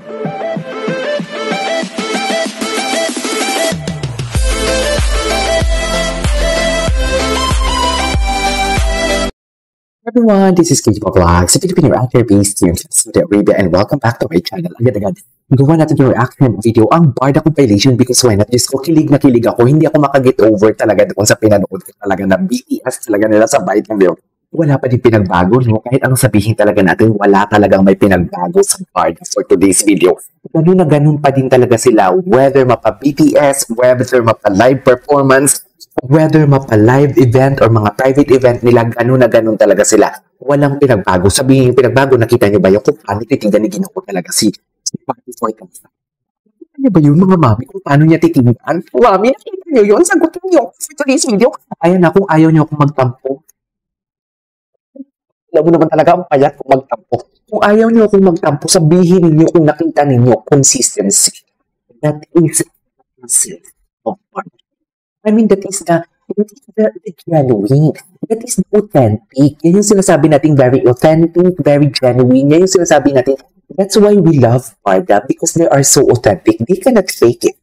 Everyone, this is KJ Vlogs, a Filipino actor based here in Saudi Arabia, and welcome back to my channel. Agad-agad, gawa natin yung reaction video, ang Barda compilation, because why not? Diyos ko, kilig na kilig ako. Hindi ako makaget over talaga doon sa pinanood ko talaga na BTS talaga nila sa bite ng video. Wala pa din pinagbago, no? Kahit anong sabihin talaga natin, wala talagang may pinagbago sa Barda for today's video. Ganun na ganun pa din talaga sila, whether mapa BTS, whether mapa live performance, whether mapa-live event or mga private event nila, ganun na ganun talaga sila. Walang pinagbago. Sabihin yung pinagbago, nakita niyo ba yung kung paano titingnan ni Ginoo talaga si Party Boy Kansa? Nakita niyo ba yun, mga mami, kung paano niya titingnan? Mami, nakita niyo yun? Sagutin niyo sa today's video. Ayan na, kung ayaw niyo akong magtampo. Alam mo naman talaga ang payat kung magtampo. Kung ayaw niyo akong magtampo, sabihin niyo kung nakita ninyo consistency. That is the of part. I mean, that is the genuine. That is the authentic. Yan yung sinasabi natin, very authentic, very genuine. Yan yung sinasabi natin. That's why we love Barda, because they are so authentic. They cannot fake it.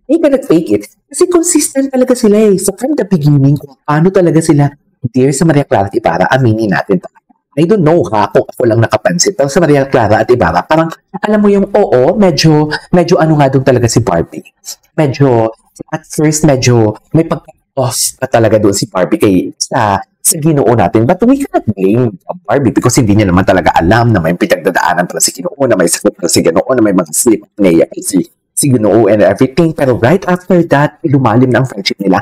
They cannot fake it. Kasi consistent talaga sila eh. So from the beginning, kung paano talaga sila dear sa Maria Clara at Ibarra, aminin natin talaga. I don't know ha, kung ako lang nakapansin. Pero sa Maria Clara at Ibarra, parang, alam mo yung oo, medyo ano nga doon talaga si Barbie. Medyo, at first, medyo may pagka-off pa talaga doon si Barbie sa Ginoo natin. But we cannot blame Barbie because hindi niya naman talaga alam na may pinagdadaanan pala si Ginoo, na may sakit pala si Ginoo, na may mga sleep apnea si Ginoo and everything. Pero right after that, lumalim na ang friendship nila.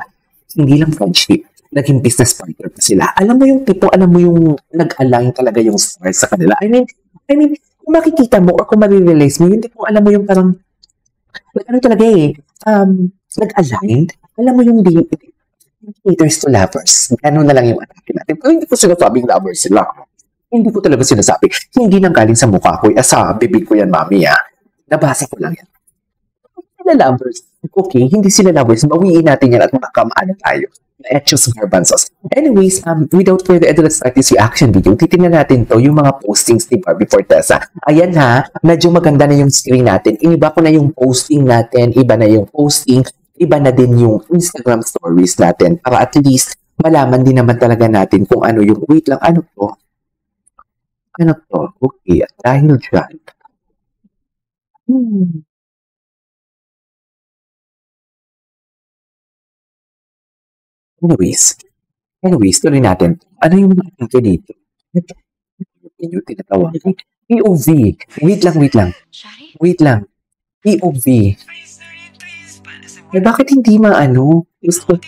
Hindi lang friendship, naging business partner pa sila. Alam mo yung tipo, alam mo yung nag-align talaga yung stars sa kanila. I mean, kung makikita mo or kung marirealize mo, hindi po alam mo yung parang, ano talaga eh, nag-align. Alam mo yung haters to lovers. Ano na lang yung atake natin. Pero hindi ko sinasabing lovers sila. Hindi ko talaga sinasabi. Hindi nang galing sa mukha ko. Sa bibig ko yan, mami, ha. Nabasa ko lang yan. Sila lovers. Okay, hindi sila lovers. Bawiin natin yan at makakamaan tayo. Etchos Garbanzos. Anyways, without further ado, let's start this reaction video. Titingnan natin to, yung mga postings ni Barbie Forteza. Ayan ha, medyo maganda na yung screen natin. Iba ko na yung posting natin, iba na yung posting, iba na din yung Instagram stories natin para at least malaman din naman talaga natin kung ano yung, wait lang, ano to? Ano to? Okay, at dahil dyan. Anyways, tuloy natin. Ano yung mga atake dito? Yung tinatawag. POV. Wait lang. POV. Eh, bakit hindi maano? Gusto.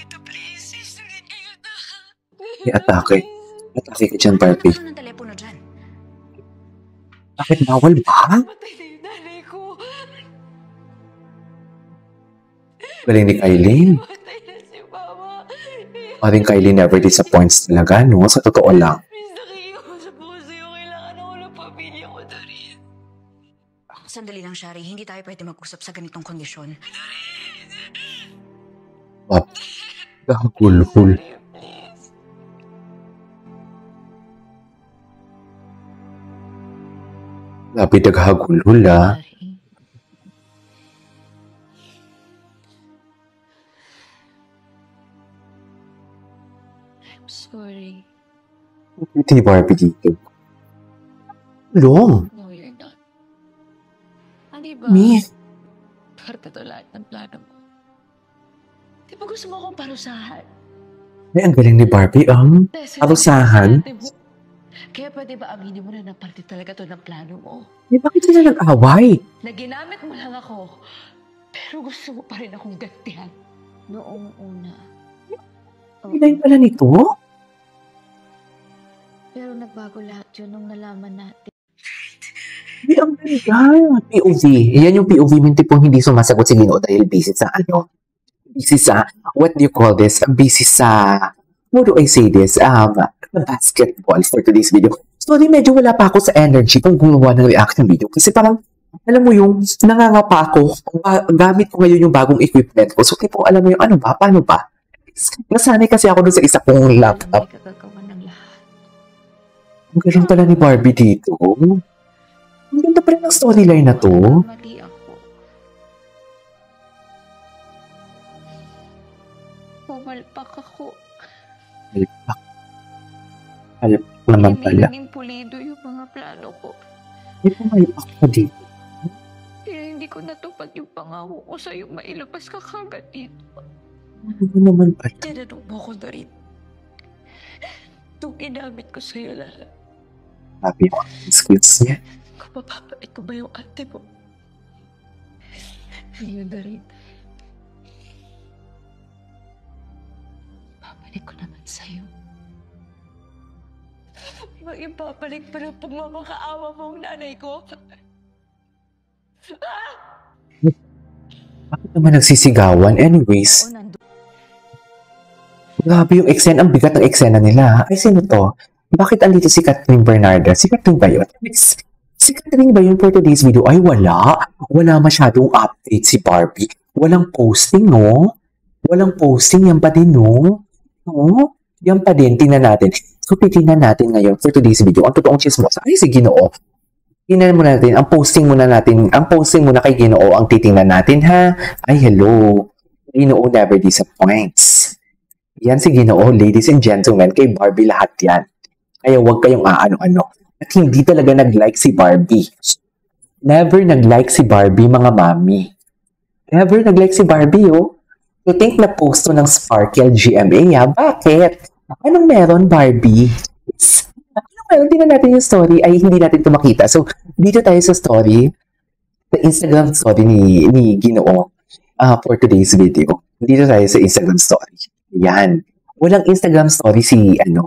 May atake. Atake ka dyan, Barbie. Bakit bawal ba? Galing ni Kylie. Maring Kylie never disappoints talaga, no? Sa totoo lang. Sandali lang, Shari. Hindi tayo pwede mag-usap sa ganitong kondisyon. Gagulhul. Labi naghagulhul, ah. Sorry. Hindi ni Barbie dito. Long. No, you're not. Di ba? Me. Parte to lahat ng plano mo. Di ba gusto mo akong parusahan? Ay, ang galing ni Barbie, parusahan. Kaya pwede ba aminin mo na parte talaga to ng plano mo? Eh, bakit sila nag-away? Na ginamit mo lang ako, pero gusto mo pa rin akong gantihan. Noong una. Pinay pala nito? Pero nagbago lahat yun nung nalaman natin. Hindi, ang ganda. POV. Yan yung POV yung tipong hindi sumasagot si Ginoo dahil busy sa what do you call this? Busy sa, how do I say this? Basketball for today's video. Sorry, medyo wala pa ako sa energy kung gumawa ng reaction video. Kasi parang, alam mo yung, nangangapa ako. Gamit ko ngayon yung bagong equipment ko. So, tipong alam mo yung, ano ba? Paano ba? Nasanay kasi ako dun sa isa kong laptop. Ang galing pala ni Barbie dito. Ang ganda pa rin ng storyline na to. Mali ako. Pumalpak ako. Palpak naman Hindi pala. naging pulido yung mga plano ko. May pumalpak ka dito. Kaya hindi ko natupad yung pangako ko sa'yo mailabas ka kagad dito. Ano naman pala? Tinanong mo ko na rin. Nung ginamit ko sa'yo lahat, Sabi yung skills niya. kung mapapait ko ba yung ate mo? Ngayon na rin. Babalik ko naman sa'yo. Mag-ibabalik pa ng pagmamakaawa mo ang nanay ko. Bakit naman nagsisigawan? Anyways, Oo, nandun. grabe yung eksena. Ang bigat ng eksena nila. Ay, sino to? Bakit andito si Catherine Bernarda? Si Catherine ba yun? Si Catherine ba yun for today's video? Ay, wala. Wala masyadong update si Barbie. Walang posting, no? Walang posting. Yan pa din, no? No? Yan pa din. Tingnan natin. So, titingnan natin ngayon for today's video. Ang totoong chismosa. Ay, si Ginoo. Tingnan muna natin. Ang posting muna kay Ginoo ang titingnan natin, ha? Ay, hello. Ginoo never disappoints. Yan si Ginoo, ladies and gentlemen. Kay Barbie lahat yan. Kaya huwag kayong aano-ano. At hindi talaga nag-like si Barbie. Never nag-like si Barbie, mga mami. Never nag-like si Barbie, oh. You think na posto ng Sparkle GMA, ha? Bakit? Anong meron, Barbie? Anong meron? Tingnan natin yung story. Ay, hindi natin ito makita. So, dito tayo sa story. Sa Instagram story ni Ginoo for today's video. Dito tayo sa Instagram story. Yan. Walang Instagram story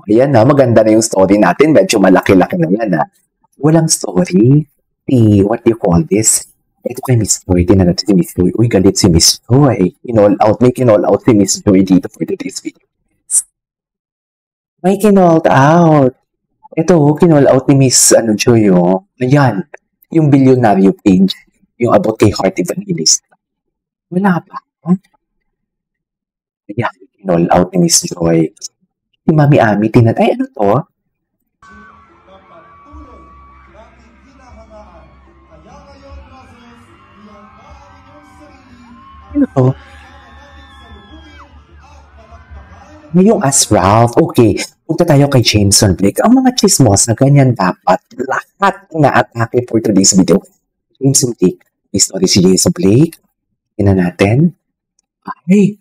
ayan na, maganda na yung story natin. Medyo malaki-laki na yan, ha. Walang story. What do you call this? Ito kay Miss Joy. Tingnan natin si Miss Joy. Uy, galit si Miss Joy. May kinall out si Miss Joy dito for today's video. May kinall out. Ito, kinall out ni Miss Joy, oh. Ayan. Yung bilyonaryo page. Yung about kay Heart Evangelista. Wala pa. Huh? Ayan. Kinall out ni Miss Joy. Si Mami Ami, ay, ano to? Ano to? Ngayong as Ralph. Okay, punta tayo kay Jameson Blake. Ang mga chismos na ganyan dapat. Lahat na atake for today's video. Jameson Blake. May story si Jameson Blake. Tingnan natin. Ay,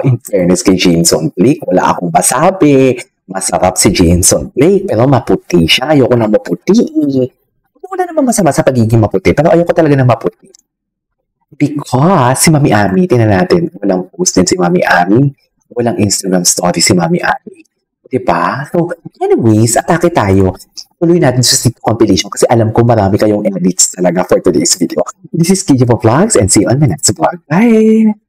in fairness kay Jameson Blake, wala akong masabi. Masarap si Jameson Blake, pero maputi siya. Ayoko na maputi. Wala namang masama sa pagiging maputi, pero ayoko talaga na maputi. Because si Mami Ami, tingnan natin, walang post din si Mami Ami. Walang Instagram story si Mami Ami. Diba? So, anyways, atake tayo. Tuloy natin sa stick compilation kasi alam ko marami kayong edits talaga for today's video. This is KJ Vlogs and see you on the next vlog. Bye!